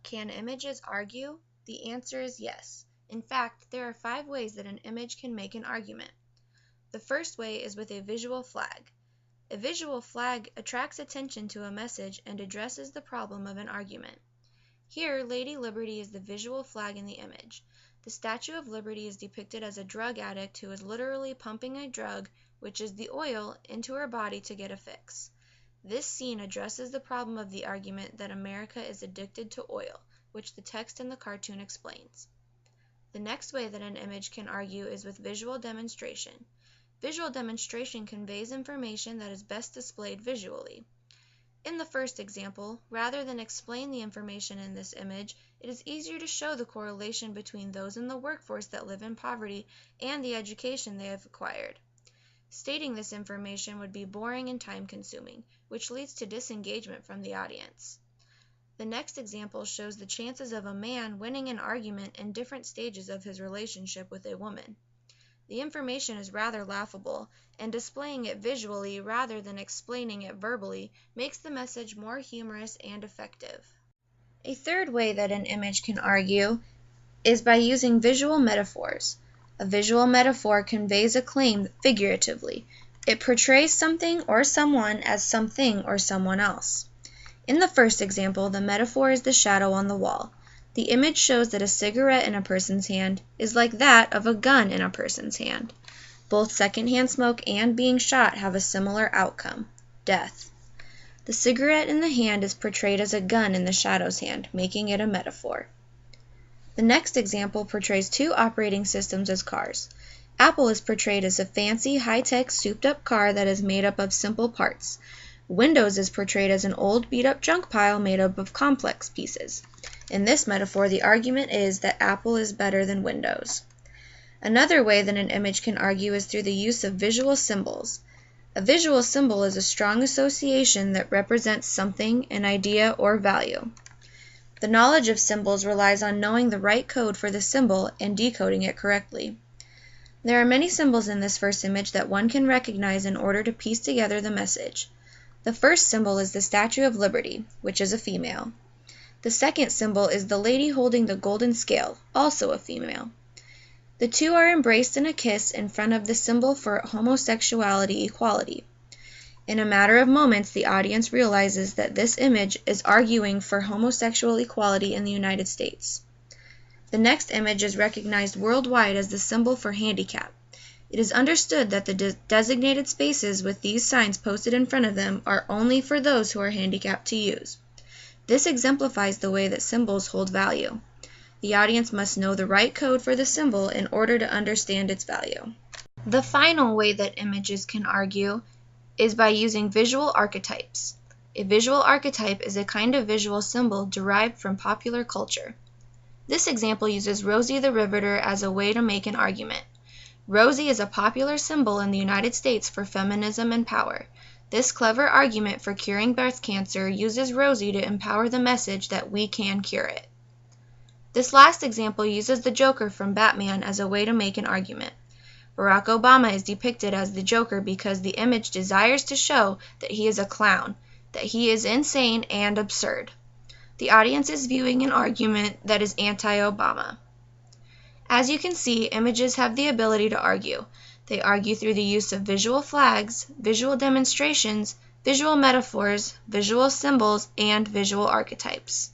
Can images argue? The answer is yes. In fact, there are 5 ways that an image can make an argument. The first way is with a visual flag. A visual flag attracts attention to a message and addresses the problem of an argument. Here, Lady Liberty is the visual flag in the image. The Statue of Liberty is depicted as a drug addict who is literally pumping a drug, which is the oil, into her body to get a fix. This scene addresses the problem of the argument that America is addicted to oil, which the text in the cartoon explains. The next way that an image can argue is with visual demonstration. Visual demonstration conveys information that is best displayed visually. In the first example, rather than explain the information in this image, it is easier to show the correlation between those in the workforce that live in poverty and the education they have acquired. Stating this information would be boring and time-consuming, which leads to disengagement from the audience. The next example shows the chances of a man winning an argument in different stages of his relationship with a woman. The information is rather laughable, and displaying it visually rather than explaining it verbally makes the message more humorous and effective. A third way that an image can argue is by using visual metaphors. A visual metaphor conveys a claim figuratively. It portrays something or someone as something or someone else. In the first example, the metaphor is the shadow on the wall. The image shows that a cigarette in a person's hand is like that of a gun in a person's hand. Both secondhand smoke and being shot have a similar outcome, death. The cigarette in the hand is portrayed as a gun in the shadow's hand, making it a metaphor. The next example portrays 2 operating systems as cars. Apple is portrayed as a fancy, high-tech, souped-up car that is made up of simple parts. Windows is portrayed as an old, beat-up junk pile made up of complex pieces. In this metaphor, the argument is that Apple is better than Windows. Another way that an image can argue is through the use of visual symbols. A visual symbol is a strong association that represents something, an idea, or value. The knowledge of symbols relies on knowing the right code for the symbol and decoding it correctly. There are many symbols in this first image that one can recognize in order to piece together the message. The first symbol is the Statue of Liberty, which is a female. The second symbol is the lady holding the golden scale, also a female. The 2 are embraced in a kiss in front of the symbol for homosexuality equality. In a matter of moments, the audience realizes that this image is arguing for homosexual equality in the United States. The next image is recognized worldwide as the symbol for handicap. It is understood that the designated spaces with these signs posted in front of them are only for those who are handicapped to use. This exemplifies the way that symbols hold value. The audience must know the right code for the symbol in order to understand its value. The final way that images can argue is by using visual archetypes. A visual archetype is a kind of visual symbol derived from popular culture. This example uses Rosie the Riveter as a way to make an argument. Rosie is a popular symbol in the United States for feminism and power. This clever argument for curing breast cancer uses Rosie to empower the message that we can cure it. This last example uses the Joker from Batman as a way to make an argument. Barack Obama is depicted as the Joker because the image desires to show that he is a clown, that he is insane and absurd. The audience is viewing an argument that is anti-Obama. As you can see, images have the ability to argue. They argue through the use of visual flags, visual demonstrations, visual metaphors, visual symbols, and visual archetypes.